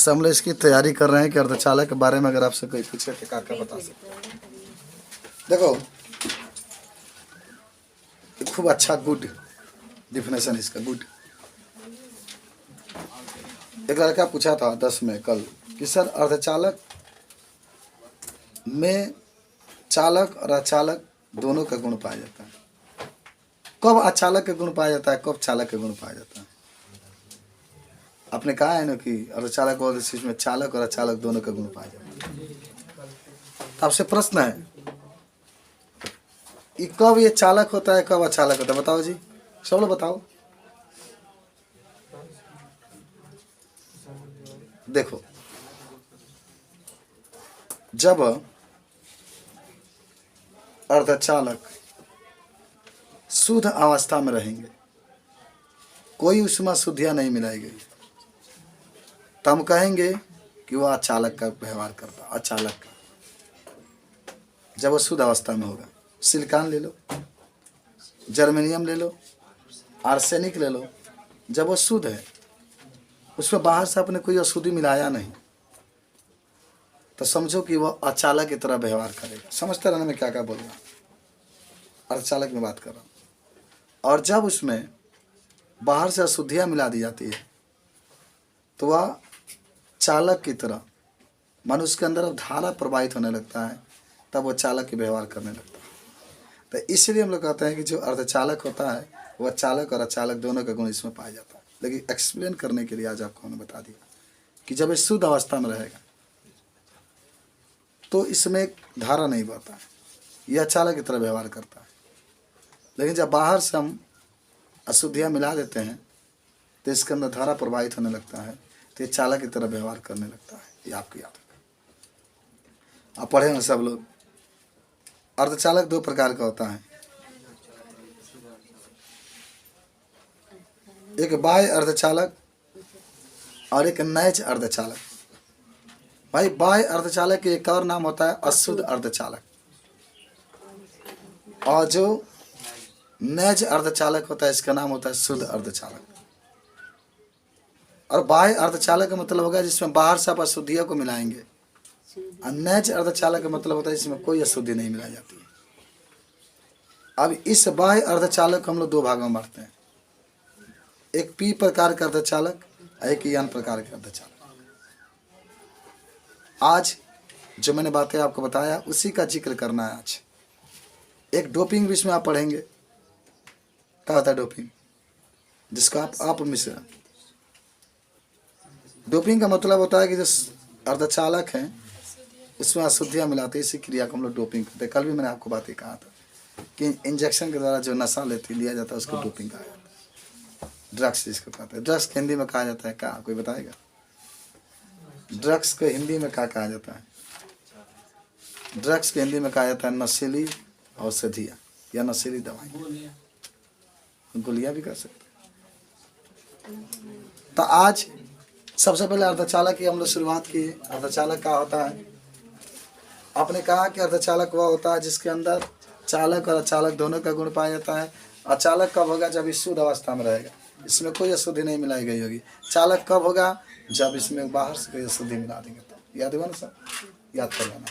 बस हम लोग इसकी तैयारी कर रहे हैं कि अर्धचालक के बारे में अगर आपसे कोई पूछे तो क्या बता सकते हैं। देखो खूब अच्छा गुड डिफिनेशन इसका गुड। एक लड़का पूछा था 10 में कल कि सर अर्धचालक में चालक और अचालक दोनों का गुण पाया जाता है, कब अचालक का गुण पाया जाता है, कब चालक का गुण पाया जाता है। आपने कहा है ना कि अर्धचालक और में चालक और अचालक दोनों का गुण पाया जाता है। तो आपसे प्रश्न है कि कब ये चालक होता है, कब अचालक होता है, बताओ जी, सब लोग बताओ। देखो जब अर्धचालक शुद्ध अवस्था में रहेंगे, कोई उसमें शुद्धियां नहीं मिलाई गई, तो हम कहेंगे कि वह अचालक का व्यवहार करता, अचालक का। जब वो शुद्ध अवस्था में होगा, सिलिकॉन ले लो, जर्मेनियम ले लो, आर्सेनिक ले लो, जब वो शुद्ध है, उसमें बाहर से आपने कोई अशुद्धि मिलाया नहीं, तो समझो कि वह अचालक की तरह व्यवहार करेगा। समझते रहना मैं क्या क्या बोल रहा हूँ, अर्धचालक में बात कर रहा हूँ। और जब उसमें बाहर से अशुद्धियाँ मिला दी जाती है, तो वह चालक की तरह, मनुष्य के अंदर धारा प्रवाहित होने लगता है, तब वो चालक की व्यवहार करने लगता है। तो इसलिए हम लोग कहते हैं कि जो अर्धचालक होता है वह चालक और अचालक दोनों का गुण इसमें पाया जाता है। लेकिन एक्सप्लेन करने के लिए आज आपको हमने बता दिया कि जब ये शुद्ध अवस्था में रहेगा तो इसमें धारा नहीं बहता है, यह चालक की तरह व्यवहार करता है। लेकिन जब बाहर से हम अशुद्धियाँ मिला देते हैं तो इसके अंदर धारा प्रवाहित होने लगता है, तो ये चालक की तरह व्यवहार करने लगता है। ये आपको याद रखें, आप पढ़े हैं सब लोग। अर्धचालक दो प्रकार का होता है, एक बाह्य अर्धचालक और एक नैज अर्धचालक। भाई बाह्य अर्धचालक के एक और नाम होता है अशुद्ध अर्धचालक, और जो नैज अर्धचालक होता है इसका नाम होता है शुद्ध अर्धचालक। और बाह्य अर्धचालक का मतलब होगा जिसमें बाहर से आप अशुद्धियों को मिलाएंगे, और नैज अर्धचालक का मतलब होता है जिसमें कोई अशुद्धि नहीं मिलाई जाती है। अब इस बाह्य अर्धचालक को हम लोग दो भागों में बांटते हैं, एक पी प्रकार का अर्धचालक, एक एन प्रकार का अर्धचालक। आज जो मैंने बातें आपको बताया उसी का जिक्र करना है आज। एक डोपिंग भी इसमें आप पढ़ेंगे, क्या होता है डोपिंग, जिसका आप मिश्रण। डोपिंग का मतलब होता है कि जो अर्धचालक हैं उसमें अशुद्धियाँ मिलाते हैं, इसी क्रिया को हम लोग डोपिंग करते हैं। कल भी मैंने आपको बातें कहा था कि इंजेक्शन के द्वारा जो नशा लिया जाता है उसको डोपिंग कहा जाता है, ड्रग्स जिसको कहते हैं। ड्रग्स को हिंदी में कहा जाता है क्या, कोई बताएगा? ड्रग्स को हिंदी में क्या कहा जाता है? ड्रग्स को हिंदी में कहा जाता है नशीली औषधियाँ या नशीली दवाई, गोलियाँ भी कर सकते हैं। तो आज सबसे पहले अर्धचालक की हम लोग शुरुआत की। अर्धचालक क्या होता है? आपने कहा कि अर्धचालक वह होता है जिसके अंदर चालक और अचालक दोनों का गुण पाया जाता है। अचालक कब होगा? जब इस शुद्ध अवस्था में रहेगा, इसमें कोई अशुद्धि नहीं मिलाई गई होगी। चालक कब होगा? जब इसमें बाहर से कोई अशुद्धि मिला देंगे तो। याद होगा ना सर, याद कर लेना।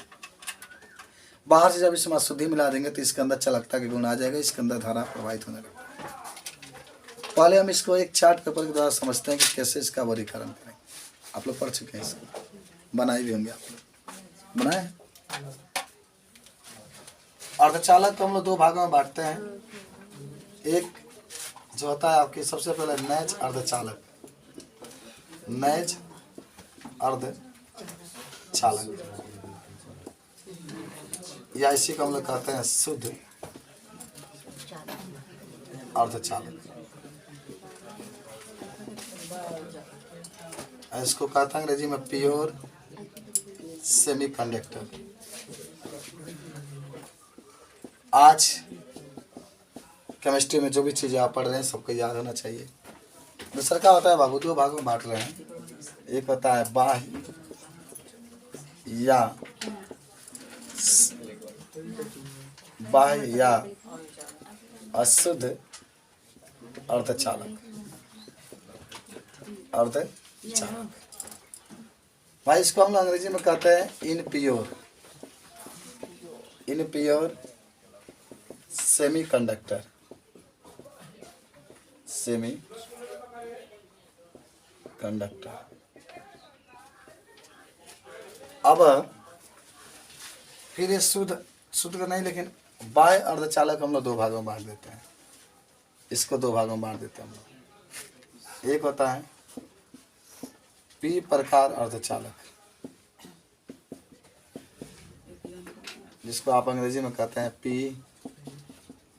बाहर से जब इसमें अशुद्धि मिला देंगे तो इसके अंदर चालकता के गुण आ जाएगा, इसके अंदर धारा प्रवाहित होने लगता है। पहले हम इसको एक चार्ट पेपर के द्वारा समझते हैं कि कैसे इसका वर्गीकरण करें। आप लोग पढ़ चुके हैं, इसको बनाए भी होंगे, आप लोग बनाए। अर्धचालक को हम लोग दो भागों में बांटते हैं। एक जो होता है आपके सबसे पहले नैज अर्धचालक, नैज अर्धचालक, या इसी को हम लोग कहते हैं शुद्ध अर्धचालक। इसको कहते हैं अंग्रेजी में प्योर सेमीकंडक्टर। आज केमिस्ट्री में जो भी चीज़ें आप पढ़ रहे हैं सबको याद होना चाहिए। दूसरा क्या होता है बाबू? दो भागों में बांट रहे हैं। एक होता है बाह्य या अशुद्ध अर्धचालक। भाई इसको हम लोग अंग्रेजी में कहते हैं impure, impure semi conductor, semi conductor. अब फिर ये शुद्ध शुद्ध का नहीं, लेकिन बाह्य अर्धचालक हम लोग दो भागों में बांट देते हैं, इसको दो भागों में बांट देते हैं हम लोग। एक होता है पी प्रकार अर्धचालक, जिसको आप अंग्रेजी में कहते हैं P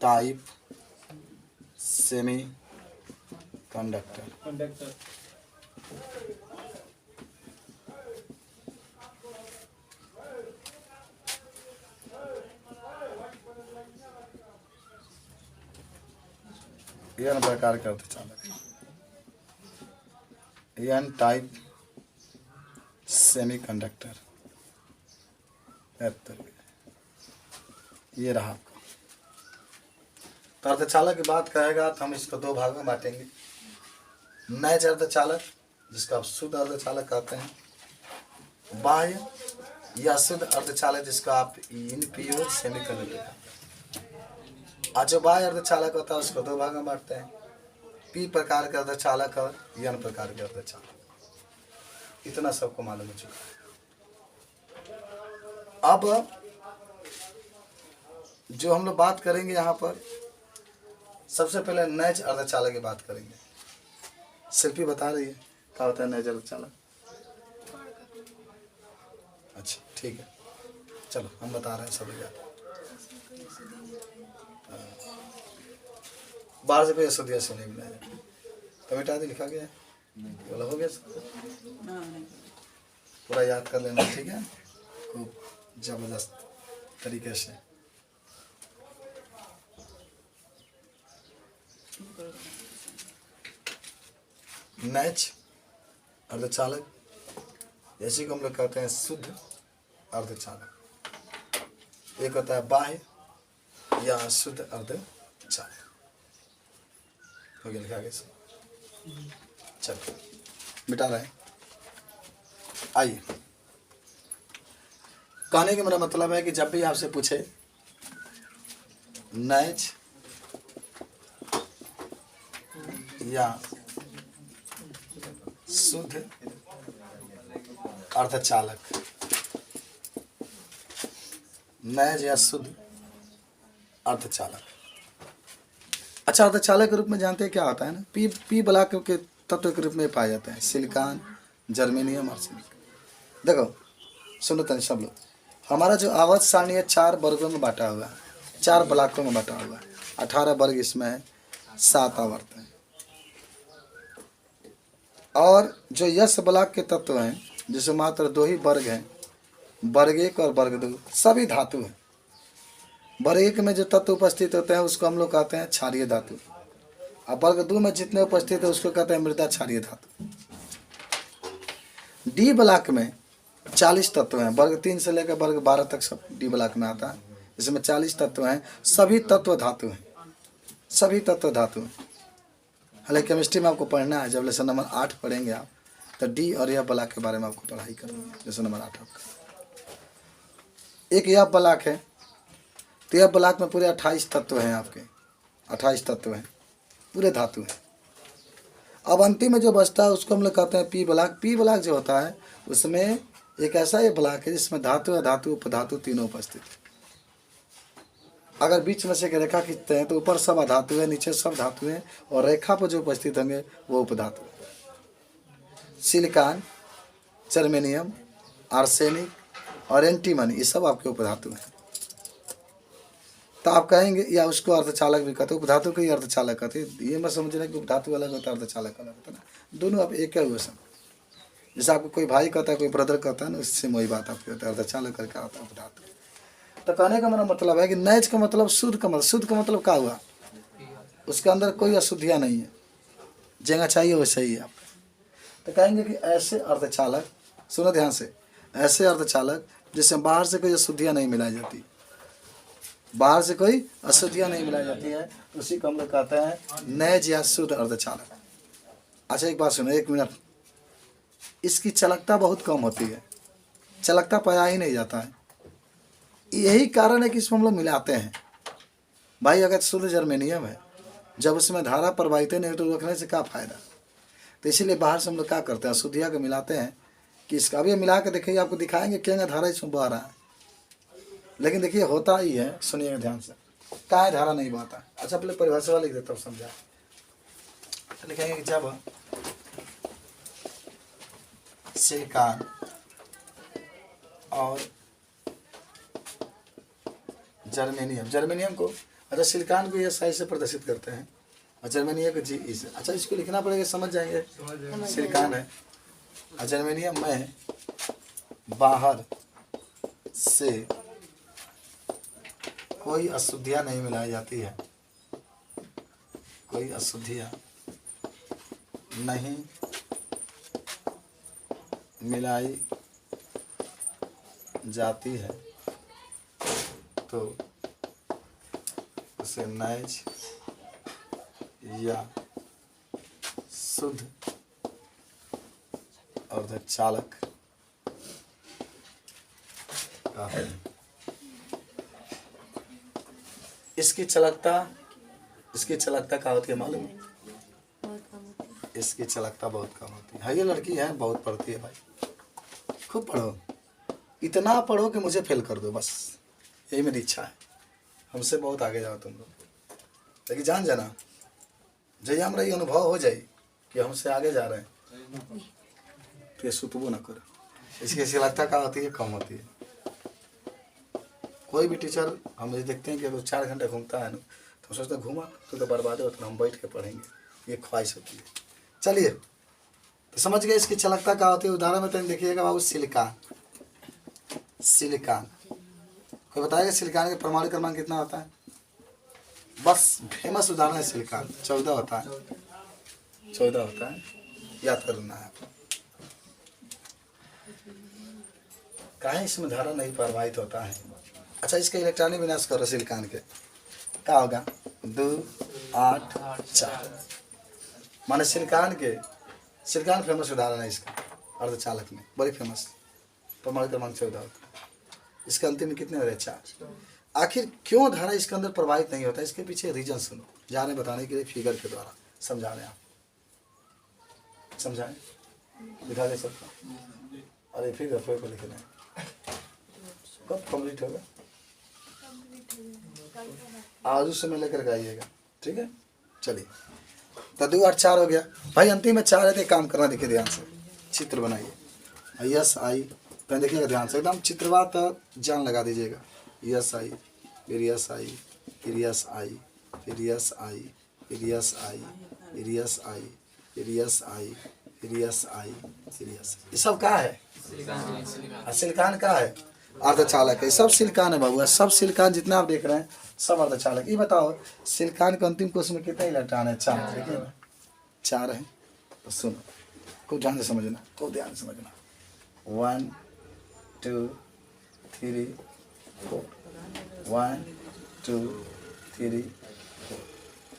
type semiconductor. N प्रकार के अर्धचालक, एन टाइप सेमी कंडक्टर। ये रहा आपका। तो अर्धचालक की बात कहेगा तो हम इसको दो भागों में बांटेंगे। नैज अर्धचालक, जिसको आप शुद्ध अर्धचालक कहते हैं, बाह्य या शुद्ध अर्धचालक, जिसको आप इनप्योर सेमी कंडक्टर कहते हैं। और जो बाह्य अर्धचालक होता है उसको दो भागों में बांटते हैं, पी प्रकार के अर्धचालक और एन प्रकार के अर्धचालक। इतना सबको मालूम हो चुका है। अब जो हम लोग बात करेंगे यहाँ पर, सबसे पहले नैज अर्धचालक की बात करेंगे। शिल्पी बता रही है क्या होता है नैज अर्धचालक। अच्छा ठीक है, चलो हम बता रहे हैं सब याद। बाहर से कोई अशुद्धिया से नहीं मिला जाए तो मिटा दे, लिखा गया है बोला, हो गया पूरा याद कर लेना, ठीक है, खूब जबरदस्त तरीके से। नैज अर्धचालक, जैसे कि हम लोग कहते हैं शुद्ध अर्धचालक, एक होता है बाह्य या शुद्ध अर्धचालक। हो गया लिखा गया, चलो मिटा रहे हैं। आइए, कहने का मेरा मतलब है कि जब भी आपसे पूछे नैज या शुद्ध अर्धचालक, नैज या शुद्ध अर्धचालक। अच्छा, अर्धचालक के रूप में जानते हैं क्या होता है ना, पी ब्लॉक के तत्व के रूप में पाए जाते हैं सिलिकॉन, जर्मेनियम, आर्सेनिक। देखो सुनो तनि सब लोग, हमारा जो आवर्त सारणी है 4 वर्गों में बांटा हुआ है, 4 ब्लॉकों में बांटा हुआ है, 18 वर्ग इसमें है, 7 आवर्त हैं। और जो यश ब्लॉक के तत्व हैं, जिसमें मात्र 2 ही वर्ग हैं, वर्ग 1 और वर्ग 2, सभी धातु हैं। वर्ग 1 में जो तत्व उपस्थित होते हैं उसको हम लोग कहते हैं क्षारीय धातु, और वर्ग 2 में जितने उपस्थित है उसको कहते हैं मृदा क्षारीय धातु। डी ब्लॉक में 40 तत्व हैं, वर्ग 3 से लेकर वर्ग 12 तक सब डी ब्लॉक में आता है, इसमें 40 तत्व हैं, सभी तत्व धातु हैं, सभी तत्व धातु हैं। हालांकि केमिस्ट्री में आपको पढ़ना है, जब लेसन नंबर 8 पढ़ेंगे आप तो डी और यह ब्लॉक के बारे में आपको पढ़ाई करेंगे, लेसन नंबर 8 आपका। एक यह ब्लॉक है, तो यह ब्लॉक में पूरे 28 तत्व हैं, आपके 28 तत्व हैं, पूरे धातु हैं। अब अंतिम में जो बचता है उसको हम लोग कहते हैं पी ब्लॉक। पी ब्लॉक जो होता है उसमें एक ऐसा ये ब्लॉक है जिसमें धातु या धातु उपधातु तीनों उपस्थित है। अगर बीच में से एक रेखा खींचते हैं तो ऊपर सब अधातु है, नीचे सब धातु है, और रेखा पर जो उपस्थित होंगे वो उपधातु है। सिलिकॉन, जर्मेनियम, आर्सेनिक और एंटीमनी, ये सब आपके उपधातु हैं। तो आप कहेंगे या उसको अर्धचालक भी कहते हैं, उपधातु को ही अर्धचालक कहते हैं। ये मत समझना कि उपधातु अलग होता है अर्धचालक अलग होता है ना, दोनों आप एक ही हुए सब। जैसे आपको कोई भाई कहता है, कोई ब्रदर कहता है ना, उससे वही बात आपकी होता है, अर्धचालक करके आता है उपधातु। तो कहने का मेरा मतलब है कि नैज का मतलब शुद्ध का मतलब, शुद्ध का मतलब क्या हुआ, उसके अंदर कोई अशुद्धियाँ नहीं है, जगह चाहिए वैसे ही है आप। तो कहेंगे कि ऐसे अर्धचालक, सुनो ध्यान से, ऐसे अर्धचालक जिसमें बाहर से कोई अशुद्धियाँ नहीं मिलाई जाती, बाहर से कोई अशुद्धियाँ नहीं मिलाई जाती है, उसी को हम लोग कहते हैं नैज या शुद्ध अर्धचालक। अच्छा एक बात सुनो, 1 मिनट, इसकी चालकता बहुत कम होती है, चालकता पाया ही नहीं जाता है। यही कारण है कि इसमें हम लोग मिलाते हैं। भाई अगर शुद्ध जर्मेनियम है, जब उसमें धारा प्रवाहित नहीं तो रखने से क्या फ़ायदा। तो इसीलिए बाहर से हम लोग क्या करते हैं, शुद्धिया के मिलाते हैं कि इसका भी मिला के देखिए, आपको दिखाएंगे क्या धारा इसमें बह रहा है। लेकिन देखिए होता ही है, सुनिएगा ध्यान से, क्या धारा नहीं बहता। अच्छा पहले परिभाषा लिख देता हूँ, समझा। लिखेंगे कि जब सिलिकॉन और जर्मेनियम, जर्मेनियम को अच्छा सिलिकॉन को ये साई से प्रदर्शित करते हैं और जर्मेनियम को जी से। अच्छा इसको लिखना पड़ेगा, समझ जाएंगे। सिलिकॉन है और जर्मेनियम में बाहर से कोई अशुद्धियाँ नहीं मिलाई जाती है, कोई अशुद्धियाँ नहीं मिलाई जाती है तो उसे नैज या शुद्ध अर्धचालक कहते हैं। इसकी चालकता क्या होती है मालूम है? इसकी चालकता बहुत कम होती है। ये लड़की है बहुत पढ़ती है भाई, खूब पढ़ो, इतना पढ़ो कि मुझे फेल कर दो, बस यही मेरी इच्छा है। हमसे बहुत आगे जाओ तुम लोग, लेकिन जान जाना जय हमारा ये अनुभव हो जाए कि हमसे आगे जा रहे हैं तो ये सुतबो न करो। इसकी चालकता क्या होती है, कम होती है। कोई भी टीचर हम देखते हैं कि अगर 4 घंटे घूमता है ना तो सोचते घूमा तो बर्बाद हो, तो हम बैठ के पढ़ेंगे, ये ख्वाहिश होती है। चलिए तो समझ गए इसकी चालकता क्या होती है। उदाहरण में तो देखिएगा बाबू, सिलिकॉन, सिलिकॉन कोई बताएगा सिलिकॉन का परमाणु क्रमांक कितना होता है? बस फेमस उदाहरण है सिलिकॉन, 14 होता है, 14 होता है, याद करना है। कहीं इसमें धारा नहीं प्रवाहित होता है। अच्छा इसका इलेक्ट्रॉनिक विन्यास करो सिलिकॉन के, क्या होगा? 2 8 4। माने सिलिकॉन फेमस उदाहरण है इसका, अर्धचालक में बड़ी फेमस, परमाणु क्रमांक 14 होता है। इसके अंतिम में कितने होते? 4। आखिर क्यों धारा इसके अंदर प्रवाहित नहीं होता, इसके पीछे रीजन सुनो, जाने बताने के लिए फिगर के द्वारा समझा रहे हैं। आप समझाएं, दिखा दे सबको। अरे फिगर को लिख रहे हैं, कब कंप्लीट होगा? आज उस समय लेकर के आइएगा, ठीक है। चलिए तो 2 8 4 हो गया भाई, अंतिम में 4 है तो काम करना। देखिए ध्यान से, चित्र बनाइए। यस आई, पहले देखिएगा ध्यान से, एकदम चित्रवात जान लगा दीजिएगा। यस आई, फिर यस आई, फिर यस आई, फिर यस आई, फिर यस आई, फिर यस आई, फिर यस आई, फिर यस आई, फिर यस। ये सब क्या है? सिलिकॉन का है, अर्धचालक है। सब सिलिकॉन है बाबू, सब सिलिकॉन जितना आप देख रहे हैं सब अर्धचालक। ये बताओ सिलिकॉन के अंतिम कोष में कितने इलेक्ट्रॉन है? 4। देखिए 4 है। तो सुनो, खूब ध्यान से समझना, खूब ध्यान से समझना। 1 2 3 4, 1 2 3 4।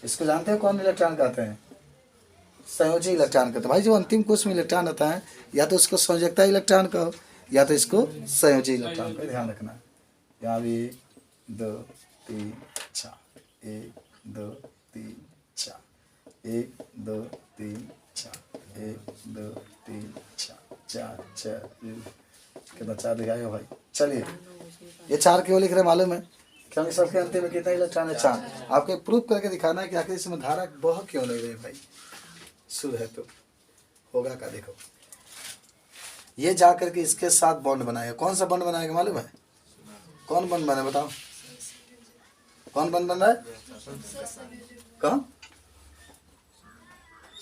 इसको जानते हैं कौन इलेक्ट्रॉन कहते हैं? संयोजी इलेक्ट्रॉन कहते हैं। भाई जो अंतिम कोष में इलेक्ट्रॉन होता है, या तो उसको संयोजकता इलेक्ट्रॉन कहो या तो इसको संयोजी इलेक्ट्रॉन का ध्यान रखना है। यहाँ भी 2 3 4, 1 2 3 4, 1 2 3 4, 1 2 3 4 4 4 कितना 4 दिखाएगा भाई। चलिए ये 4 क्यों लिख रहे हैं मालूम है? क्योंकि सबके अंतिम में कितना इलेक्ट्रॉन है? 4। आपको प्रूफ करके दिखाना है कि आखिर इसमें धारा बह क्यों नहीं रही भाई। शुद्ध है तो होगा का, देखो ये जा करके इसके साथ बॉन्ड बनाएगा। कौन सा बॉन्ड बनाएगा मालूम है? कौन बॉन्ड बना बताओ, कौन बॉन्ड बन रहा है? कौन?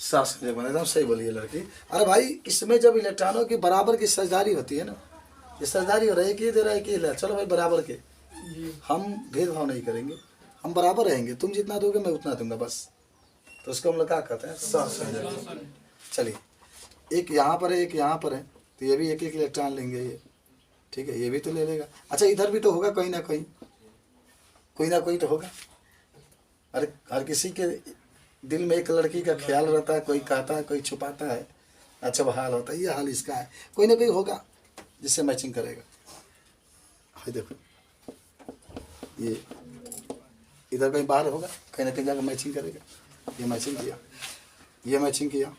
सास बना, एकदम सही बोलिए लड़की। अरे भाई इसमें जब इलेक्ट्रॉनों की बराबर की साझेदारी होती है ना, ये साझेदारी हो रही है कि दे रहा है कि चलो भाई बराबर के, हम भेदभाव नहीं करेंगे, हम बराबर रहेंगे, तुम जितना दोगे मैं उतना दूंगा बस। तो उसको हम लोग क्या कहते हैं? सहसंयोजक। चलिए एक यहाँ पर है, एक यहाँ पर है, तो ये भी एक एक इलेक्ट्रॉन लेंगे ये, ठीक है, ये भी तो ले लेगा। अच्छा इधर भी तो होगा कहीं ना कहीं, कोई ना कोई तो होगा। अरे हर किसी के दिल में एक लड़की का ख्याल रहता है, कोई कहता है कोई छुपाता है। अच्छा वो हाल होता है, ये हाल इसका है। कोई ना कोई होगा जिससे मैचिंग करेगा। हाय देखो ये इधर कहीं बाहर होगा, कहीं ना कहीं जाकर मैचिंग करेगा। ये मैचिंग किया, ये मैचिंग किया,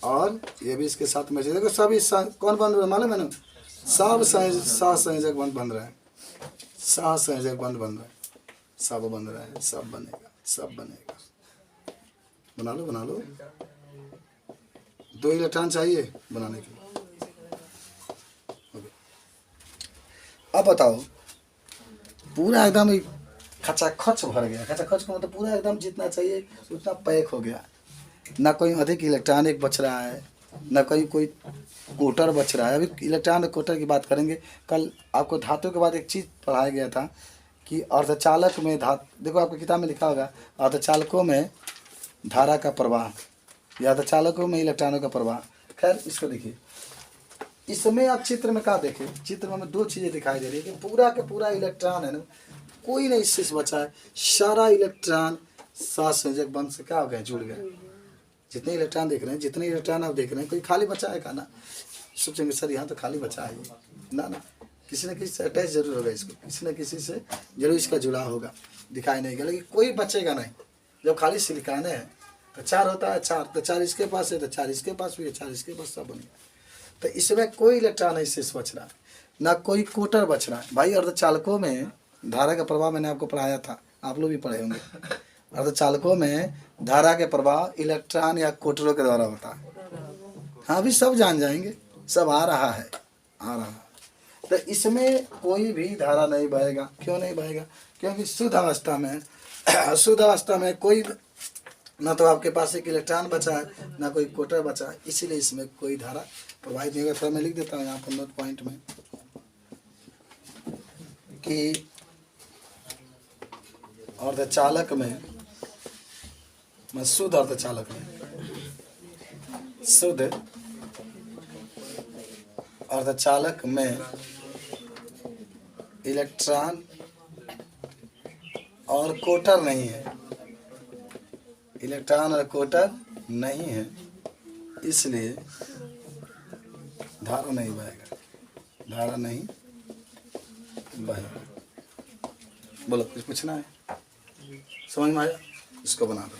और ये भी इसके साथ मैचिंग। देखो सभी कौन बन रहा है मालूम है ना, सब सहसंयोजक बंद बन रहा है, सहसंयोजक बंद बन रहा है, सब बन रहा है, सब बनेगा, सब बनेगा। बना लो बना लो, 2 इलेक्ट्रॉन चाहिए बनाने के लिए। अब बताओ पूरा एकदम खचाखच भर गया। खचाखच का मतलब पूरा एकदम जितना चाहिए उतना पैक हो गया, ना कोई अधिक इलेक्ट्रॉनिक बच रहा है, ना कहीं कोई कोटर बच रहा है। अभी इलेक्ट्रॉन और कोटर की बात करेंगे। कल आपको धातु के बाद एक चीज़ पढ़ाया गया था कि अर्धचालक में देखो आपकी किताब में लिखा होगा अर्धचालकों में धारा का प्रवाह या अर्धचालकों में इलेक्ट्रॉनों का प्रवाह। खैर इसको देखिए, इसमें आप चित्र में क्या देखें, चित्र में 2 चीज़ें दिखाई दे रही है कि पूरा का पूरा इलेक्ट्रॉन है ना, कोई नहीं इससे बचा है। सारा इलेक्ट्रॉन सहसंयोजक बंध से क्या हो गया, जुड़ गया। जितने इलेक्ट्रॉन देख रहे हैं, जितने इलेक्ट्रॉन आप देख रहे हैं, कोई खाली बचा है का ना। सोचेंगे सर यहाँ तो खाली बचा है, ना ना, किसी न किसी से अटैच जरूर होगा, इसको किसी न किसी से जरूर इसका जुड़ाव होगा, दिखाई नहीं गया, लेकिन कोई बचेगा नहीं। जब खाली सिलिकॉन है तो 4 होता है, 4 तो 4 इसके पास है, तो 4 इसके पास भी है, 4 इसके पास, सब बनेगा। तो इसमें कोई इलेक्ट्रॉन नहीं शेष बच रहा है, ना कोई कोटर बच रहा है। भाई अर्धचालकों में धारा का प्रवाह मैंने आपको पढ़ाया था, आप लोग भी पढ़े होंगे। अर्धचालकों में धारा के प्रवाह इलेक्ट्रॉन या कोटरों के द्वारा होता है। हाँ अभी सब जान जाएंगे, सब आ रहा है, आ रहा है। तो इसमें कोई भी धारा नहीं बहेगा। क्यों नहीं बहेगा? क्योंकि शुद्ध अवस्था में शुद्ध अवस्था में कोई ना तो आपके पास एक इलेक्ट्रॉन बचा है, ना कोई कोटर बचा है, इसीलिए इसमें कोई धारा प्रवाहित नहीं होगा। थोड़ा मैं लिख देता हूँ यहाँ पर नोट पॉइंट में कि अर्धचालक में, शुद्ध अर्धचालक में, शुद्ध अर्धचालक में इलेक्ट्रॉन और कोटर नहीं है, इलेक्ट्रॉन और कोटर नहीं है, इसलिए धारा नहीं बहेगा, धारा नहीं बहेगा। बोलो कुछ पूछना है? समझ में आया? इसको बना दो।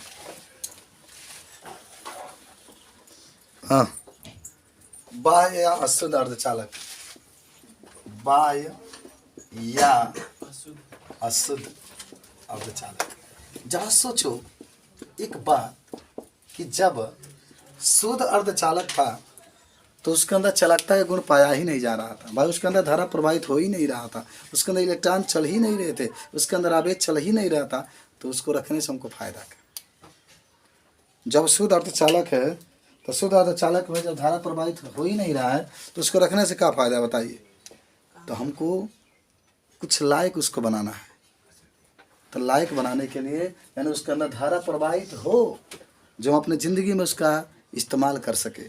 हाँ, बाह्य या अशुद्ध अर्धचालक, बाह्य या अशुद्ध अर्धचालक। जरा सोचो एक बात कि जब शुद्ध अर्धचालक था तो उसके अंदर चालकता का गुण पाया ही नहीं जा रहा था। भाई उसके अंदर धारा प्रवाहित हो ही नहीं रहा था, उसके अंदर इलेक्ट्रॉन चल ही नहीं रहे थे, उसके अंदर आवेश चल ही नहीं रहा था, तो उसको रखने से हमको फायदा क्या? जब शुद्ध अर्धचालक है तो शुद्ध अर्धचालक में जब धारा प्रवाहित हो ही नहीं रहा है तो उसको रखने से क्या फायदा बताइए? तो हमको कुछ लायक उसको बनाना है। तो लायक बनाने के लिए यानी उसके अंदर धारा प्रवाहित हो जो अपने ज़िंदगी में उसका इस्तेमाल कर सके,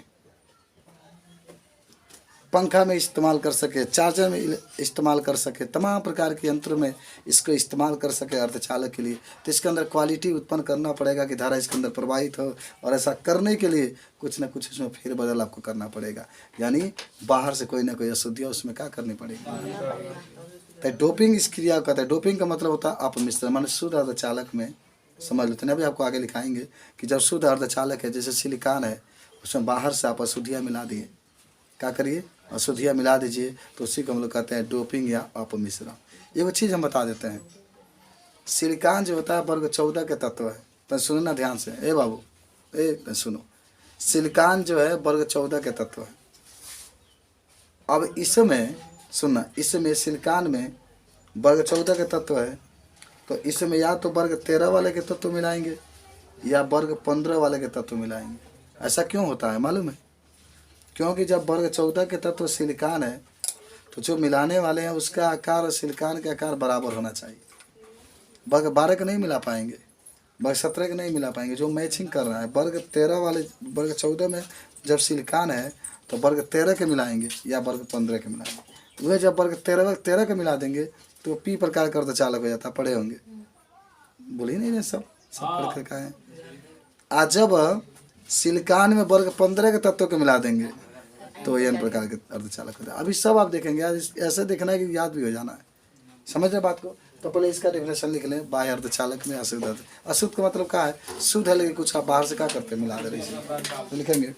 पंखा में इस्तेमाल कर सके, चार्जर में इस्तेमाल कर सके, तमाम प्रकार के यंत्र में इसको इस्तेमाल कर सके अर्धचालक के लिए। तो इसके अंदर क्वालिटी उत्पन्न करना पड़ेगा कि धारा इसके अंदर प्रवाहित हो, और ऐसा करने के लिए कुछ ना कुछ इसमें फेरबदल आपको करना पड़ेगा, यानी बाहर से कोई ना कोई अशुद्धियाँ उसमें क्या करनी पड़ेगी। तो डोपिंग इस क्रिया को कहते हैं। डोपिंग का मतलब होता है अपमिश्रण, माने शुद्ध अर्धचालक में समझ लेते हैं। अभी आपको आगे लिखाएंगे कि जब शुद्ध अर्धचालक है, जैसे सिलिकॉन है, उसमें बाहर से आप अशुद्धियाँ मिला दिए, क्या करिए, अशुद्धियाँ मिला दीजिए, तो उसी को हम लोग कहते हैं डोपिंग या अपमिश्रण। एक चीज़ हम बता देते हैं, सिलिकॉन जो होता है वर्ग 14 के तत्व है। तो सुनो ना ध्यान से, ए बाबू, ए सुनो, सिलिकॉन जो है वर्ग 14 के तत्व है। अब इसमें सुनना, इसमें सिलिकॉन में वर्ग 14 के तत्व है, तो इसमें या तो वर्ग 13 वाले के तत्व मिलाएंगे या वर्ग 15 वाले के तत्व मिलाएंगे। ऐसा क्यों होता है मालूम है? क्योंकि जब वर्ग 14 के तत्व सिलिकॉन है तो जो मिलाने वाले हैं उसका आकार और सिलिकॉन का आकार बराबर होना चाहिए। वर्ग 12 के नहीं मिला पाएंगे, वर्ग 17 के नहीं मिला पाएंगे, जो मैचिंग कर रहा है। वर्ग 13 वाले, वर्ग 14 में जब सिलिकॉन है तो वर्ग 13 के मिलाएंगे या वर्ग 15 के मिलाएंगे। वह जब वर्ग 13 के मिला देंगे तो पी प्रकार का अर्धचालक हो जाता। पढ़े होंगे, बोल ही नहीं रहे, सब पढ़ कर का है। आज जब सिलिकॉन में वर्ग 15 के तत्वों को मिला देंगे तो ये प्रकार के अर्धचालक होता है। अभी सब आप देखेंगे यार, ऐसे देखना है कि याद भी हो जाना है। समझ रहे बात को? तो पहले इसका डेफिनेशन लिख लें। बाह्य अर्धचालक में अशुद्ध अशुद्ध का मतलब क्या है? शुद्ध है लेकिन कुछ आप बाहर से क्या करते हैं, मिला दे रहे हैं। तो लिखेंगे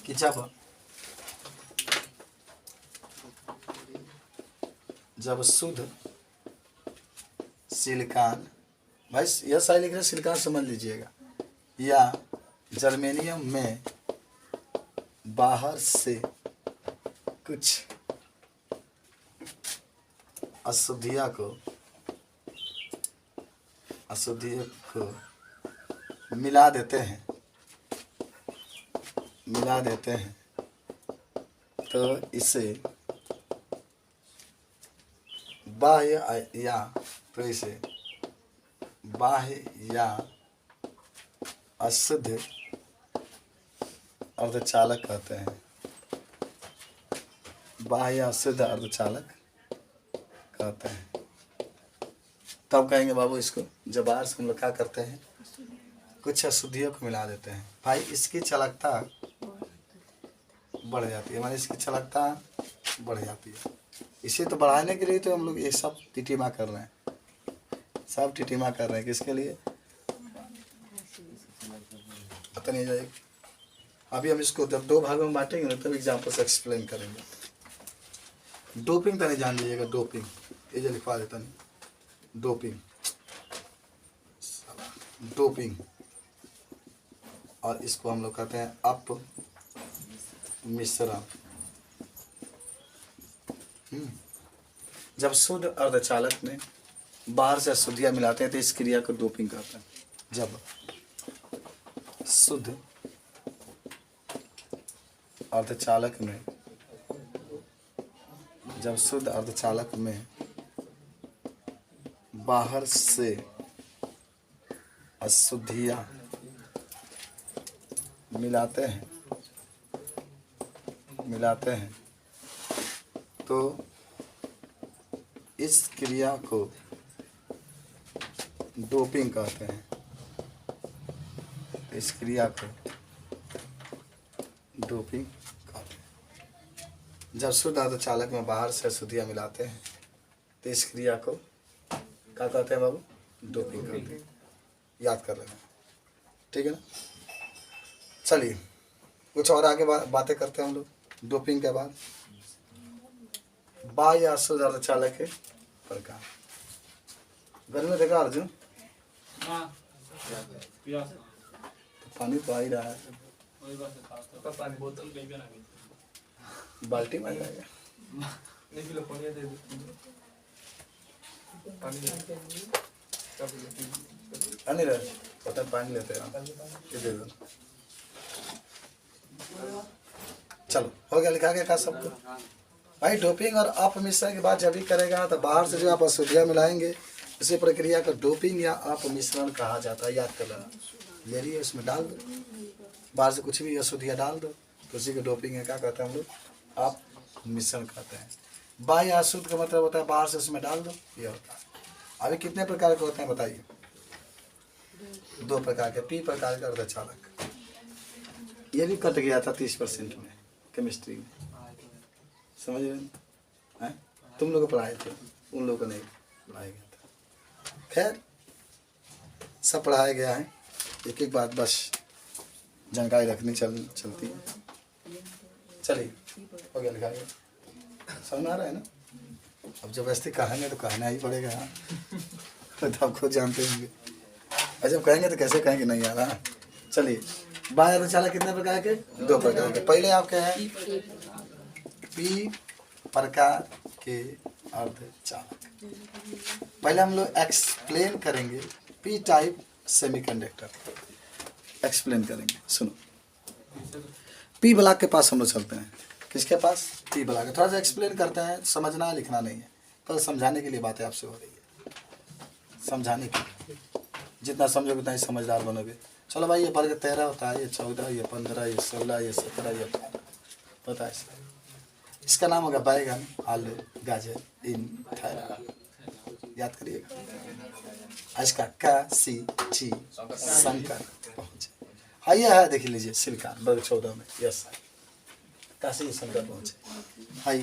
कि जब शुद्ध सिलिकॉन, भाई यह सही लिख रहे हैं, सिलिकॉन समझ लीजिएगा, या जर्मेनियम में बाहर से कुछ अशुद्धियों को मिला देते हैं तो इसे बाह्य या अशुद्ध अर्धचालक कहते हैं। बाह्य अशुद्ध अर्धचालक कहते हैं। तब कहेंगे बाबू इसको, जब बाहर से हम लोग क्या करते हैं, कुछ अशुद्धियों को मिला देते हैं। भाई इसकी चालकता बढ़ जाती है, हमारी इसकी चालकता बढ़ जाती है। इसे तो बढ़ाने के लिए तो हम लोग ये सब टिटिमा कर रहे हैं, सब टिटिमा कर रहे हैं। किसके लिए? पता नहीं जाएगा। अभी हम इसको जब दो भागों में बांटेंगे ना तब एग्जाम्पल से एक्सप्लेन करेंगे। डोपिंग तो नहीं जान लीजिएगा, डोपिंग ये जो लिखवा देता नहीं, डोपिंग और इसको हम लोग कहते हैं अप मिश्रण। जब शुद्ध अर्धचालक में बाहर से अशुद्धियाँ मिलाते हैं तो इस क्रिया को डोपिंग कहते हैं। जब शुद्ध अर्धचालक में बाहर से अशुद्धियाँ मिलाते हैं तो इस क्रिया को डोपिंग कहते हैं। इस क्रिया को डोपिंग कहते हैं। जब शुद्ध अर्धचालक में बाहर से अशुद्धियाँ मिलाते हैं तो इस क्रिया को क्या कहते हैं बाबू? डोपिंग कहते हैं। याद कर लेना, ठीक है ना? चलिए कुछ और आगे बातें करते हैं हम लोग। डोपिंग के बाद बाह्य अशुद्ध अर्धचालक के प्रकार। घर में देखा अर्जुन, तो पानी तो आ ही रहा है, बाल्टी में जाएगा। अनिरज पता पानी लेते हैं, दे दो। चलो हो गया, लिखा गया का सबको। भाई डोपिंग और अपमिश्रण की बात जब भी करेगा तो बाहर से जो आप अशुद्धियाँ मिलाएंगे इसी प्रक्रिया को डोपिंग या अपमिश्रण कहा जाता है। याद कर लेना, ले लिए उसमें डाल दो, बाहर से कुछ भी अशुद्धियाँ डाल दो तो उसी को डोपिंग है क्या कहते हैं हम लोग? अपमिश्रण कहते हैं। बाह्य अशुद्ध का मतलब होता है बाहर से उसमें डाल दो, ये होता है। अभी कितने प्रकार के होते हैं बताइए? 2 प्रकार के, पी प्रकार का अर्धचालक। ये भी कट गया था 30% में केमिस्ट्री में, समझ रहे हैं? तुम लोग को पढ़ाए थे, उन लोगों को नहीं पढ़ाया गया था। खैर सब पढ़ाया गया है, एक एक बात बस जानकारी रखनी चलती है। चलिए हो गया, लिखा गया, समझ आ रहा है ना? अब जब ऐसे कहेंगे तो कहना ही पड़ेगा। तो आप खुद जानते होंगे, जब कहेंगे तो कैसे कहेंगे नहीं आ रहा। चलिए बाह्य अर्धचालक कितने प्रकार के? 2 प्रकार के। पहले आपके हैं पी प्रकार के अर्धचालक। पहले हम लोग एक्सप्लेन करेंगे पी टाइप सेमीकंडक्टर, एक्सप्लेन करेंगे। सुनो, पी ब्लॉक के पास हम लोग चलते हैं। किसके पास? P block. थोड़ा सा एक्सप्लेन करते हैं, समझना है लिखना नहीं है, तो समझाने के लिए बातें आपसे हो रही है, समझाने के लिए। जितना समझोगे उतना ही समझदार बनोगे। चलो भाई ये वर्ग 13 होता है, ये 14, ये 15, ये 16, ये 17, ये 18 होता है। इसका नाम होगा बैगन, आलू, गाजर, इन, थायरा। याद करिएगा। इसका का सी ची शंकर पहुँचे। हाँ ये है, देख लीजिए सिलिकॉन वर्ग 14 में। यस काशी शंकर पहुँचे। हाई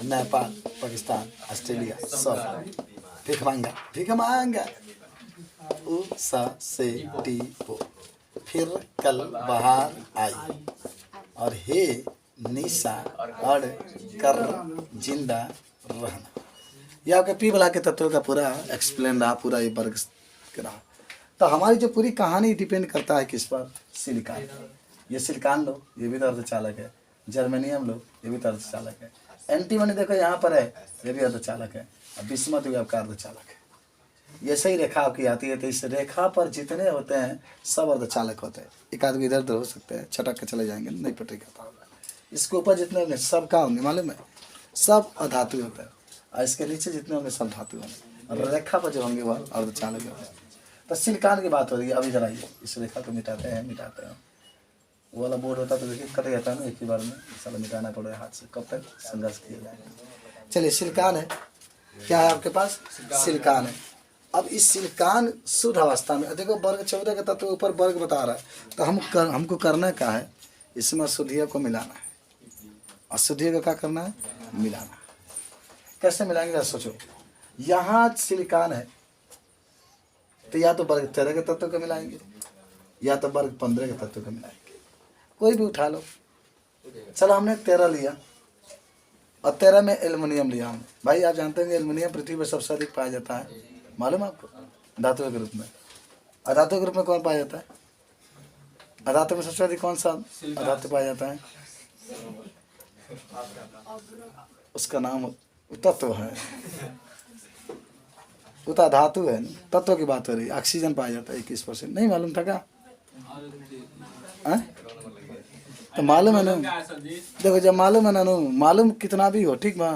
नेपाल, पाकिस्तान, ऑस्ट्रेलिया सब भिख मांगा उ सा से टी ओ। फिर कल बाहर आई और हे निशा अड़ कर जिंदा रहना। ये आपके पी बला के तत्वों का पूरा एक्सप्लेन रहा, पूरा ये वर्ग रहा। तो हमारी जो पूरी कहानी डिपेंड करता है किस पर? सिलिकॉन। ये सिलिकॉन लो, ये भी तो अर्धचालक है। जर्मेनियम लो, ये भी तो अर्धचालक है। एंटीमनी देखो यहाँ पर है, ये भी अर्धचालक है। अब बिस्मथ भी आपका अर्धचालक है। ये सही रेखा आपकी आती है, तो इस रेखा पर जितने होते हैं सब अर्धचालक होते हैं। एक आदमी इधर उधर हो सकते हैं, छटक के चले जाएंगे, नहीं पटेगा। इसके ऊपर जितने होंगे सब का होंगे मालूम है, सब अधातु होता है। और इसके नीचे जितने होंगे सब धातु होंगे, और रेखा पर जो होंगे वह अर्धचालक होंगे। तो सिलिकॉन की बात हो रही है। अभी जरा इस रेखा को मिटाते हैं। वो वाला बोर्ड होता तो देखिए कट जाता है ना एक ही बार में, साला मिटाना पड़ रहा है हाथ से, कब तक संघर्ष किया जाएगा। चलिए सिलिकॉन है, क्या है आपके पास? सिलिकॉन है। अब इस सिलिकॉन शुद्ध अवस्था में देखो वर्ग 14 का तत्व ऊपर वर्ग बता रहा है, तो हमको करना क्या है? इसमें अशुद्धियों को मिलाना है। अशुद्धियों को क्या करना है? मिलाना। कैसे मिलाएंगे सोचो। यहाँ सिलिकॉन है तो या तो वर्ग 13 के तत्व को मिलाएंगे, या तो वर्ग 15 के तत्व को मिलाएंगे। कोई भी उठा लो। चलो हमने 13 लिया और 13 में एल्युमिनियम लिया हम। भाई आप जानते हैं एल्युमिनियम पृथ्वी पर सबसे अधिक पाया जाता है, मालूम है आपको? धातु के रूप में। अधातु के रूप में कौन पाया जाता है? अधातु में सबसे अधिक कौन सा अधातु पाया जाता है? उसका नाम तत्व है, वो तो धातु है। तत्व की बात हो रही है। ऑक्सीजन पाया जाता है 21%। नहीं मालूम था क्या? तो मालूम है ना। देखो जब मालूम है ना, मालूम कितना भी हो, ठीक बा।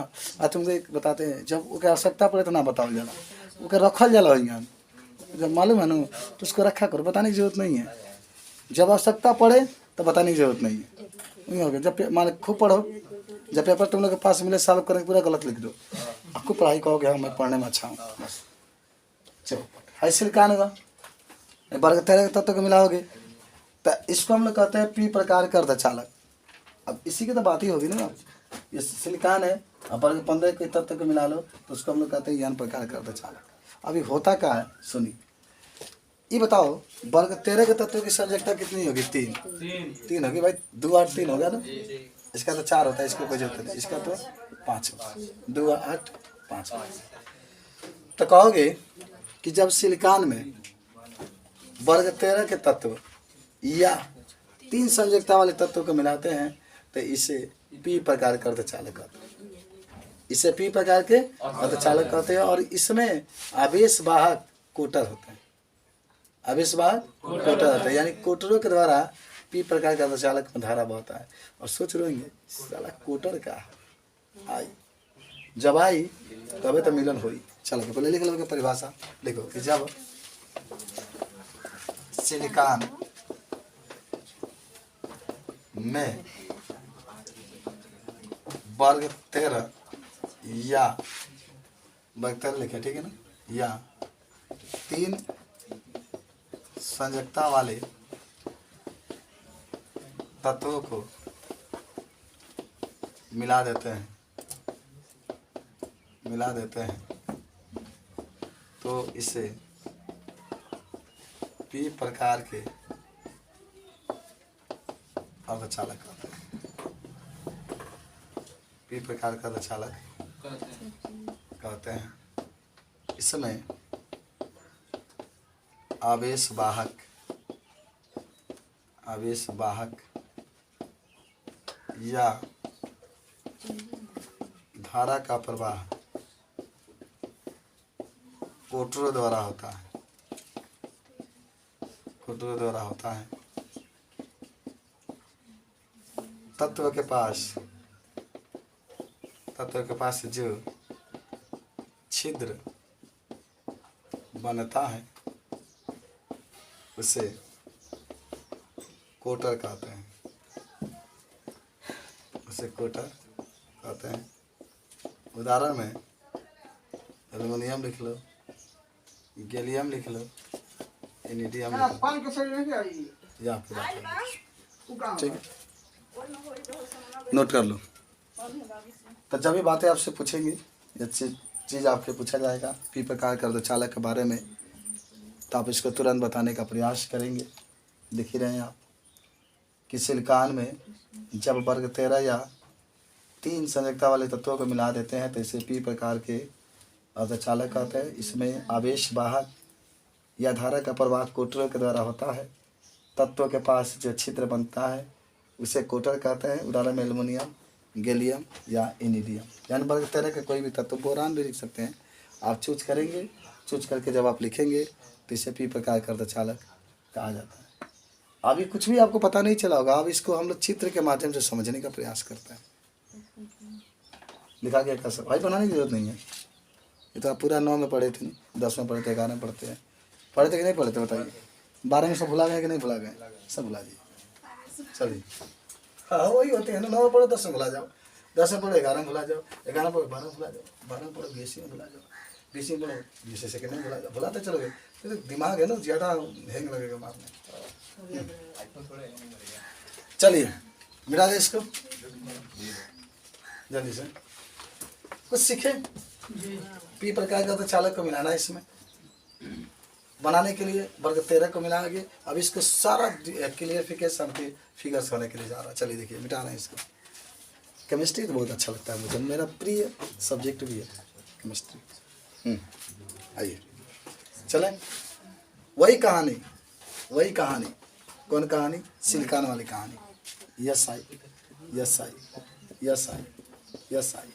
आज तुमको बताते हैं, जब उसकी आवश्यकता पड़े तो ना बताओ जाला, उसका रखल जाला हो। जब मालूम है ना तो उसको रखा करो, बताने की जरूरत नहीं है। जब आवश्यकता पड़े तो बताने की जरूरत नहीं है। नहीं हो गया। जब मान खूब पढ़ो, जब पेपर तुम लोग के पास मिले सॉल्व करके पूरा गलत लिख दो, आपको पढ़ाई कहोगे हाँ मैं पढ़ने में अच्छा हूँ, बस। चलो हाई सिलिकॉन होगा, वर्ग 13 के तत्व को मिलाओगे तो इसको हम लोग कहते हैं पी प्रकार का अर्धचालक। अब इसी की तो बात ही होगी ना। ये सिलिकॉन है, अब वर्ग 15 के तत्व को मिला लो तो उसको हम लोग कहते हैं एन प्रकार का अर्धचालक। अभी होता क्या है सुनिए। ये बताओ वर्ग 13 के तत्व की संयोजकता कितनी होगी? 3 होगी भाई। 2 8 3 होगा ना। इसका तो 4 होता है, इसको कोई जरूरत नहीं। इसका तो 5 होगा। 2 8 5। तो कहोगे कि जब सिलिकॉन में वर्ग 13 के तत्व या 3 संयोजकता वाले तत्वों को मिलाते हैं तो इसे पी प्रकार का अर्धचालक कहते हैं। इसे पी प्रकार के अर्धचालक कहते हैं। और इसमें आवेश वाहक कोटर होते हैं। आवेश वाहक कोटर होता है, यानी कोटरों के द्वारा पी प्रकार का अर्धचालक में धारा बहता है। और सोच रहे होंगे साला कोटर का आई, जब आई तबे तो मिलन हुई। चलो पहले लिख लो परिभाषा, लिखो कि जब सिलिकॉन में वर्ग 13 या वर्ग 13 लिखे, ठीक है ना, या 3 संयोजकता वाले तत्वों को मिला देते हैं तो इसे पी प्रकार के अर्धचालक कहते हैं। पी प्रकार का अर्धचालक कहते हैं। इसमें आवेश वाहक या धारा का प्रवाह कोटरों द्वारा होता है। तत्व के पास जो छिद्र बनता है उसे कोटर कहते हैं। उदाहरण में एल्युमिनियम लिख लो, गैलियम लिख लो, एनिडियम लिख लो, ये आपकी बात है, ठीक है, नोट कर लो। तो जब भी बातें आपसे पूछेंगी, ये चीज़ आपके पूछा जाएगा पी प्रकार कर दो चालक के बारे में, तो आप इसको तुरंत बताने का प्रयास करेंगे। देख ही रहे हैं आप कि सिलिकॉन में जब वर्ग 13 या 3 संयोजकता वाले तत्वों को मिला देते हैं तो इसे पी प्रकार के अर्धचालक कहते हैं। इसमें आवेश वाहक या धारा का प्रवाह कोटरों के द्वारा होता है। तत्वों के पास जो छिद्र बनता है उसे कोटर कहते हैं। उदाहरण में एल्युमिनियम, गैलियम या इनिडियम। यानी वर्ग 13 के कोई भी तत्व, बोरान भी लिख सकते हैं। आप चूज करेंगे, चूज करके जब आप लिखेंगे तो इसे पी प्रकार का अर्धचालक कहा जाता है। अभी कुछ भी आपको पता नहीं चला होगा, अब इसको हम लोग चित्र के माध्यम से समझने का प्रयास करते हैं। लिखा गया कैसे भाई, बनाने की जरूरत नहीं है। ये तो आप पूरा 9 में पढ़े थे, 10 में पढ़े थे, 11 में पढ़ते हैं, पढ़े थे कि नहीं पढ़े थे बताइए। 12 में सब भुला गए कि नहीं भुला गए, सब भुला दिए। चलिए हाँ वही होते हैं ना, 9 में पढ़ो 10 में भुला जाओ, 10 में पढ़ो 11 में भुला जाओ, 11 में पढ़ो 12 में भुला जाओ, 12 में पढ़ो 20 में भुला जाओ, 20 में पढ़ो 20 सेकंड में भुला जाओ। भुलाते चलोगे तो दिमाग है ना ज़्यादा हैंग लगेगा मारने। चलिए मिटा दे इसको जल्दी से, कुछ सीखे। पी प्रकार का तो चालक को मिलाना है इसमें, बनाने के लिए वर्ग 13 को मिलाएंगे। अब इसको सारा क्लियरिफिकेशन के फिगर्स होने के लिए जा रहा है। चलिए देखिए मिटा रहे हैं इसको। केमिस्ट्री तो बहुत अच्छा लगता है मुझे, मेरा प्रिय सब्जेक्ट भी है केमिस्ट्री। आइए चलें, वही कहानी कौन कहानी, सिलिकॉन वाली कहानी। Yes I yes I yes I yes I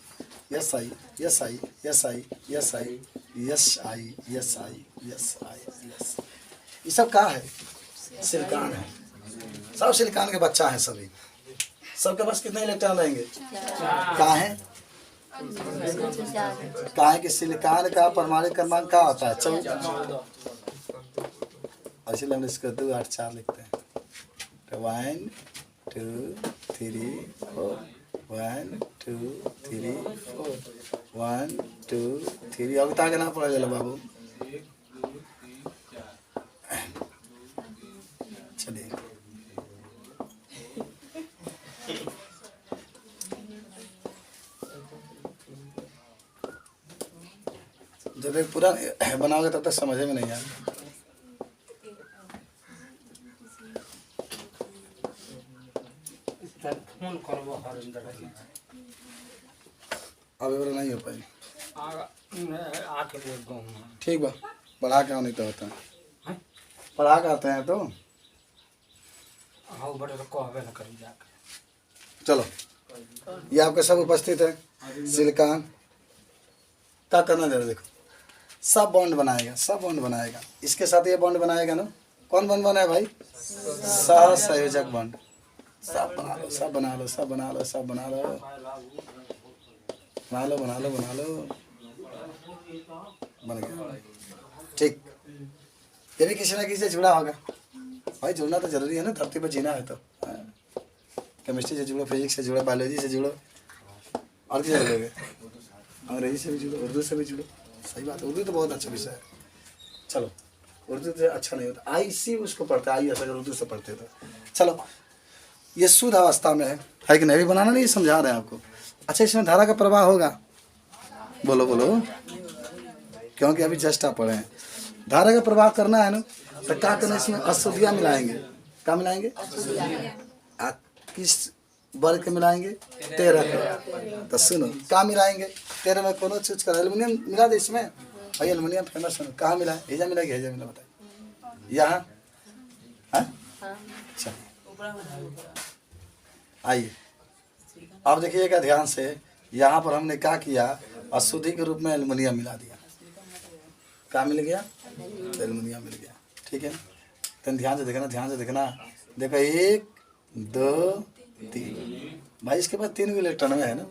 yes I yes I yes I yes I yes I yes I yes I yes, ये सब कहाँ है, सिलिकॉन है। सब सिलिकॉन के बच्चा है सभी। सबके पास कितने इलेक्ट्रॉन रहेंगे, कहाँ है, कहाँ है कि सिलिकॉन का परमाणु क्रमांक क्या होता है, 14। ऐसे हम इसको 2 8 4 लिखते हैं। 1 2 3 4 1 2 3 4 1 2 3। अब ताकि ना पड़ा चलो बाबू। चलिए जब एक पूरा बनाओगे तब तक समझ में नहीं आएगा। अब नहीं हो पाई, ठीक बा, पढ़ा के नहीं तो होता है, पढ़ा के आते हैं तो चलो। ये आपके सब उपस्थित है। सिलिकॉन क्या करना जरा देखो, सब बॉन्ड बनाएगा, सब बॉन्ड बनाएगा। इसके साथ ये बॉन्ड बनाएगा ना, कौन बॉन्ड बनाए भाई, सहसंयोजक बॉन्ड। सब बना लो, सब बना लो, सब बना लो, सब बना लो, बना लो बना लो बना लो, बन गया। ठीक, ये भी किसी ना किसी से जुड़ा होगा भाई। जुड़ना तो जरूरी है ना, धरती पर जीना है तो। केमिस्ट्री से जुड़ो, फिजिक्स से जुड़ो, बायोलॉजी से जुड़ो, और किसी से जुड़ोगे, अंग्रेजी से भी जुड़ो, उर्दू से भी जुड़ो। सही बात है, उर्दू तो बहुत अच्छा विषय है। चलो उर्दू से अच्छा नहीं होता, आई सी उसको पढ़ते, आई अगर उर्दू से पढ़ते तो। चलो ये शुद्ध अवस्था में है कि नहीं, भी बनाना नहीं, समझा रहे हैं आपको। अच्छा इसमें धारा का प्रवाह होगा, बोलो बोलो, क्योंकि अभी जस्ट आप पढ़े हैं। धारा का प्रवाह करना है ना, तो क्या करना, इसमें अशुद्धियाँ मिलाएंगे। क्या मिलाएंगे, किस वर्ग के मिलाएंगे, 13 के। तो सुनो क्या मिलाएंगे, 13 में कौन चूज कर, एल्युमिनियम मिला दे इसमें भाई, एल्युमिनियम फेमस है। कहाँ मिला है, हेजा मिला, हेजा मिला, बताइए यहाँ। चलिए आइए अब देखिएगा ध्यान से, यहाँ पर हमने क्या किया, अशुद्धि के रूप में एल्युमिनियम मिला दिया। क्या मिल गया, एल्युमिनियम मिल गया। ठीक है, तो ध्यान से देखना, ध्यान से देखना। देखो 1 2 3 भाई, इसके बाद 3 इलेक्ट्रॉन में है ना,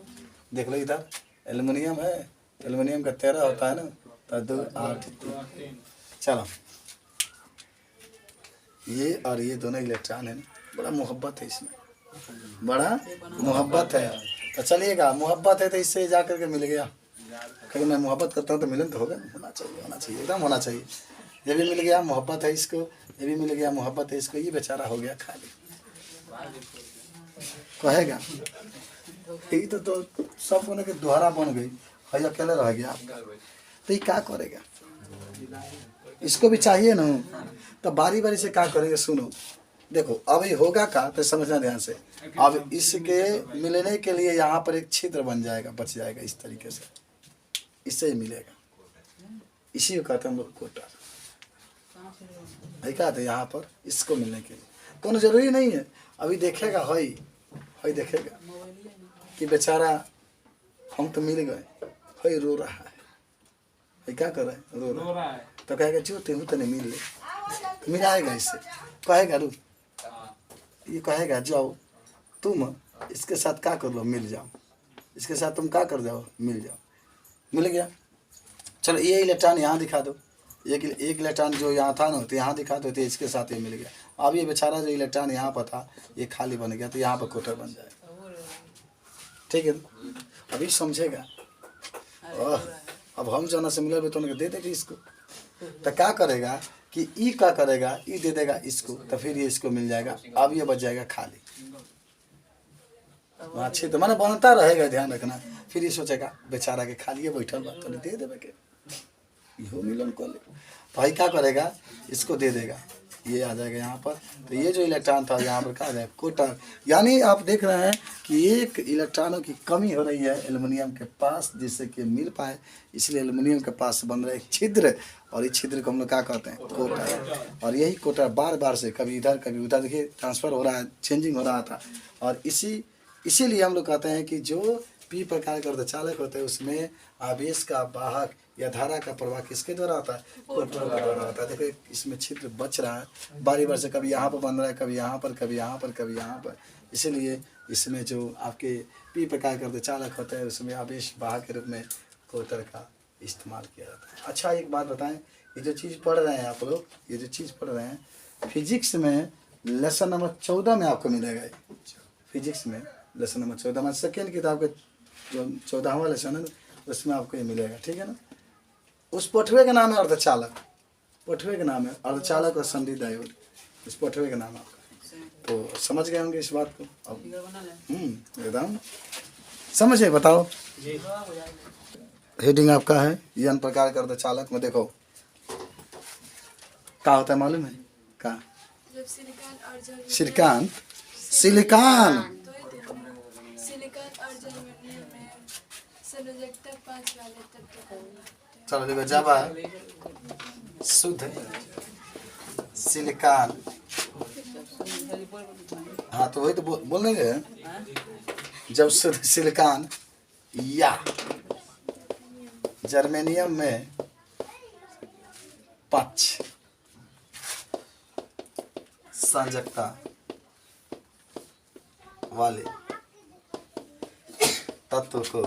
देख लो इधर एल्युमिनियम है, एल्युमिनियम का 13 होता है ना, तो 2 8 3। चलो ये और ये दोनों इलेक्ट्रॉन है ना, बड़ा मोहब्बत है इसमें, बड़ा मोहब्बत है। तो चलिएगा, मोहब्बत है तो इससे जा करके मिल गया। क्योंकि मैं मोहब्बत करता हूँ तो मिलन तो होगा, होना चाहिए, होना चाहिए, एकदम होना चाहिए। ये भी मिल गया, मोहब्बत है इसको, ये भी मिल गया, मोहब्बत है इसको, ये बेचारा हो गया खाली। कहेगा यही तो सब कोने के दोहरा बन गई, है अकेले रह गया, तो ये क्या करेगा? इसको भी चाहिए ना, तो बारी बारी से क्या करेंगे? सुनो देखो, अब ये होगा का तो समझना ध्यान से। अब इसके मिलने के लिए यहाँ पर एक छिद्र बन जाएगा, बच जाएगा इस तरीके से, इससे ही मिलेगा। इसी को कहते हैं हम लोग कोटर। कहते यहाँ पर इसको मिलने के लिए कोनो जरूरी नहीं है। अभी देखेगा हई देखेगा कि बेचारा हम तो मिल गए, हई रो रहा है, क्या कर रहा है? रो रहा है। तो कहेगा जो तेहू तो नहीं मिल ले, मिलाएगा इससे, कहेगा रू, ये कहेगा जाओ तुम इसके साथ क्या कर लो, मिल जाओ, इसके साथ तुम क्या कर जाओ, मिल जाओ। मिल गया, चलो ये इलेक्ट्रॉन यहाँ दिखा दो, एक इलेक्ट्रॉन जो यहाँ था ना तो यहाँ दिखा दो, तो इसके साथ ये मिल गया। अब ये बेचारा जो इलेक्ट्रॉन यहाँ पर था ये खाली बन गया, तो यहाँ पर कोटर बन जाएगा। ठीक है, अभी समझेगा। अब हम जाना से मिले तो दे देगा इसको, तो क्या करेगा कि ई क्या करेगा, ई दे देगा इसको, तो फिर ये इसको मिल जाएगा। अब ये बच जाएगा खाली, अच्छे तो माना बनता रहेगा, ध्यान रखना। फिर ये सोचेगा बेचारा के खाली बैठल बा तो दे देवे के, इहो मिलन कर ले। भाई क्या करेगा, इसको दे देगा, ये आ जाएगा यहाँ पर। तो ये जो इलेक्ट्रॉन था यहाँ पर क्या आ जाएगा, कोटर। यानी आप देख रहे हैं कि एक इलेक्ट्रॉनों की कमी हो रही है एल्युमिनियम के पास, जिससे कि मिल पाए, इसलिए एल्युमिनियम के पास बन रहा है एक छिद्र, और इस छिद्र को हम लोग क्या कहते हैं, कोटर। और यही कोटर बार बार से कभी इधर कभी उधर, देखिए ट्रांसफ़र हो रहा है, चेंजिंग हो रहा था। और इसीलिए हम लोग कहते हैं कि जो पी प्रकार के अर्धचालक होते हैं उसमें आवेश का वाहक या धारा का प्रवाह किसके द्वारा होता है, कोटर के द्वारा होता है। देखो इसमें छिद्र बच रहा है, बारी बार से कभी यहाँ पर बन रहा है, कभी यहाँ पर, कभी यहाँ पर, कभी यहाँ पर। इसीलिए इसमें जो आपके पी प्रकार के अर्धचालक होते हैं उसमें आवेश वाहक के रूप में कोटर का इस्तेमाल किया जाता है। अच्छा एक बात बताएं, ये जो चीज़ पढ़ रहे हैं आप लोग, ये जो चीज़ पढ़ रहे हैं फिजिक्स में लेसन नंबर 14 में आपको मिलेगा। फिजिक्स में लेसन नंबर 14 में सेकेंड किताब के जो 14वां लेसन है उसमें आपको ये मिलेगा। ठीक है ना। उस पटवे का नाम है अर्धचालक, पटवे का नाम है अर्धचालक और संधि डायोड, इस पटवे का नाम है आपका। तो समझ गए होंगे इस बात को अब? एकदम समझे, बताओ। हेडिंग आपका है यन प्रकार का अर्धचालक में। देखो क्या होता है मालूम है? क्या? सिलिकॉन सिलिकॉन चलो देखो, जब शुद्ध सिलिकॉन, हाँ तो वही तो बोलने गए, जब शुद्ध सिलिकॉन या जर्मेनियम में पक्ष संयोजकता वाले तत्व को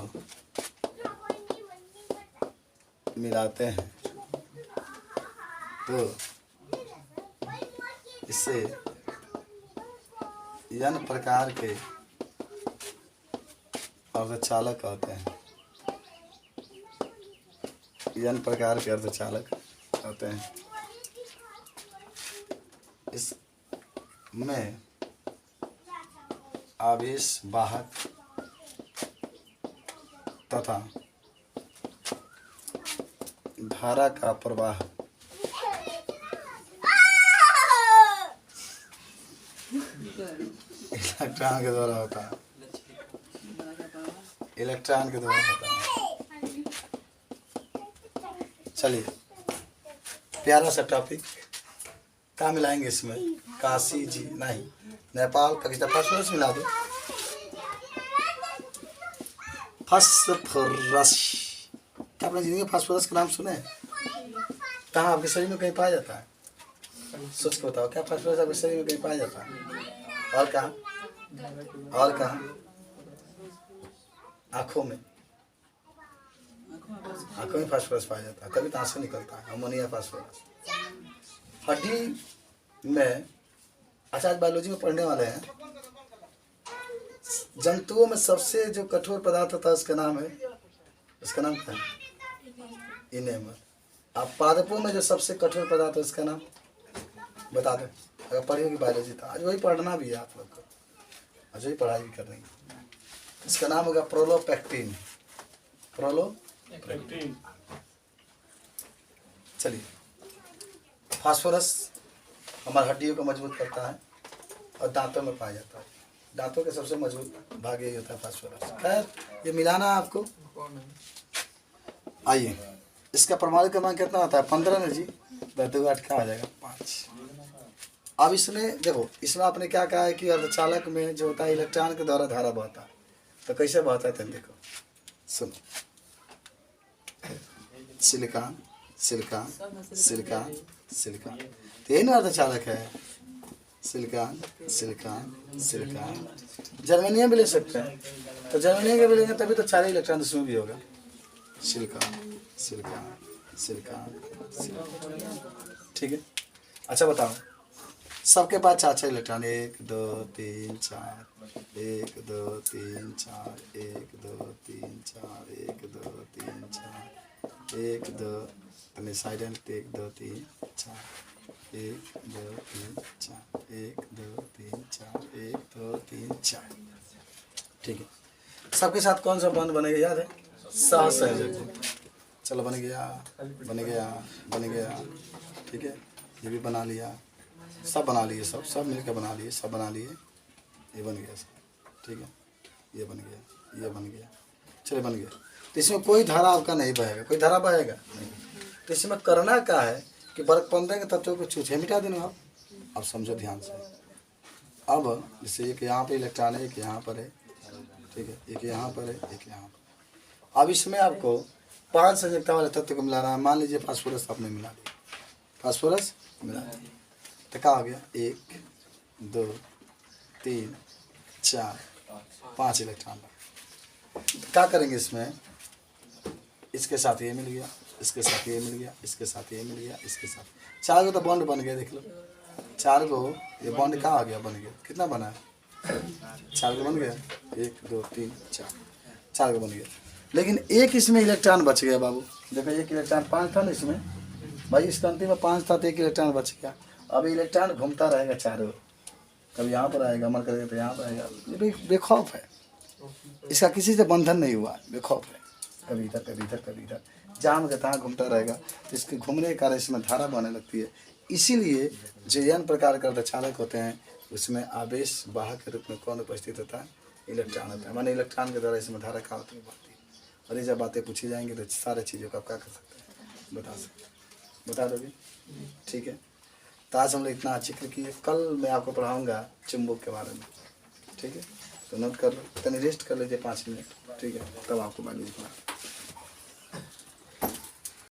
मिलाते हैं तो इससे यन प्रकार के अर्धचालक कहते हैं, यन प्रकार के अर्धचालक कहते हैं। इसमें आवेश वाहक तथा धारा का प्रवाह इलेक्ट्रॉन के द्वारा होता है, इलेक्ट्रॉन के द्वारा होता है। चलिए प्यारा सा टॉपिक, क्या मिलाएंगे इसमें? काशी जी नहीं, नेपाल पाकिस्तान, फास्फोरस मिला दो। फास्फोरस, क्या आपने जिंदगी में फास्फोरस का नाम सुने? कहाँ आपके शरीर में कहीं पाया जाता है? सोच के बताओ, क्या फास्फोरस आपके शरीर में कहीं पाया जाता है? और कहाँ? और कहाँ? आँखों में, आँखों में फास्फोरस पाया जाता है, तभी तो आंसू निकलता है, अमोनिया फास्फोरस। हड्डी में, अच्छा आज बायोलॉजी में पढ़ने वाले हैं, जंतुओं में सबसे जो कठोर पदार्थ होता है उसका नाम है, उसका नाम क्या है? इनेमल। अब पादपों में जो सबसे कठोर पदार्थ है उसका नाम बता दो, अगर पढ़ी होगी बायोलॉजी तो आज वही पढ़ना भी है आप लोग को, आज वही पढ़ाई भी करनी है। इसका नाम होगा प्रोलोपेक्टिन। प्रोलोपेक्टिन। चलिए, फास्फोरस हमारी हड्डियों को मजबूत करता है और दांतों में पाया जाता है। दांतों के सबसे मजबूत भाग यही होता है फास्फोरस। खैर ये मिलाना है आपको। आइए, इसका परमाणु क्रमांक कितना होता है? 15 में जी, 2 क्या हो जाएगा? 5। अब इसमें देखो, इसमें आपने क्या कहा है कि अर्धचालक में जो होता है इलेक्ट्रॉन के द्वारा धारा बहता है। तो कैसे बहता है? देखो सुनो, सिलिकॉन सिलिकॉन सिलिकॉन सिलिकॉन, तो यही ना अर्धचालक है। Silicon silicon silicon. जर्मेनियम भी ले सकते हैं, तो जर्मेनियम के भी लेंगे तभी तो 4 इलेक्ट्रॉन उसमें भी होगा। सिलिकॉन सिलिकॉन सिलिकॉन सिलिकॉन, ठीक है। अच्छा बताओ, सबके पास 4 इलेक्ट्रॉन, 1 2 3 4, 1 2 3 4, 1 2 3 4, 1 2 3 4, 1 2 अपने साइलेंट, 1 2 3 4, 1 2 3 4, 1 2 3 4, 1 2 3 4, ठीक है। सबके साथ कौन सा बॉन्ड बनेगा याद है? सहसंयोजक। चलो बन गया बन गया बन गया, ठीक है। ये भी बना लिया, सब बना लिए, सब मिलकर बना लिए, सब बना लिए, ये बन गया सब, ठीक है। ये बन गया, ये बन गया, चलो बन गया। तो इसमें कोई धारा आपका नहीं बहेगा, कोई धारा बहेगा नहीं। तो इसमें करना क्या है कि वर्ग 15 के तत्वों को छूछे मिटा देना आप। अब समझो ध्यान से। अब जैसे एक यहाँ पे इलेक्ट्रॉन है, एक यहाँ पर है, ठीक है, एक यहाँ पर है, एक यहाँ पर। अब इसमें आपको 5 संयोजकता वाले तत्व को मिलाना है। मान लीजिए फास्फोरस आपने मिला दिया, फास्फोरस मिला दिया, तो क्या हो गया? 1 2 3 4 5 इलेक्ट्रॉन। क्या करेंगे इसमें? इसके साथ ये मिल गया, इसके साथ ये मिल गया, इसके साथ ये मिल गया, इसके साथ 4 को तो बॉन्ड बन गया। देख लो 4 को ये बॉन्ड कहाँ आ गया? बन गया। कितना बना है? 4 को बन गया, 1 2 3 4 को बन गया। लेकिन एक इसमें इलेक्ट्रॉन बच गया बाबू। देखो एक इलेक्ट्रॉन 5 था ना इसमें भाई, इस कंती में 5 था तो एक इलेक्ट्रॉन बच गया। अब इलेक्ट्रॉन घूमता रहेगा चारों, कभी यहाँ पर आएगा, मन करेगा तो यहाँ पर आएगा। ये बेखौफ है, इसका किसी से बंधन नहीं हुआ, बेखौफ है। कभी इधर कभी इधर कभी इधर, जहाँ में तहाँ घूमता रहेगा। तो इसके घूमने के कारण इसमें धारा बहने लगती है। इसीलिए जो n प्रकार का अर्धचालक होते हैं उसमें आवेश वाहक के रूप में कौन उपस्थित होता है? इलेक्ट्रॉन होता है। माने इलेक्ट्रॉन के द्वारा इसमें धारा क्या होती है? बढ़ती है। और ये जब बातें पूछी जाएंगी तो सारे चीज़ों का आप क्या कर सकते हैं? बता सकते, बता दोगे? ठीक है। तो आज हम लोग इतना जिक्र किए। कल मैं आपको पढ़ाऊँगा चुंबक के बारे में, ठीक है। तो नोट कर लो, तनी रेस्ट कर लीजिए 5 मिनट, ठीक है, तब आपको बायोलॉजी पढ़ा।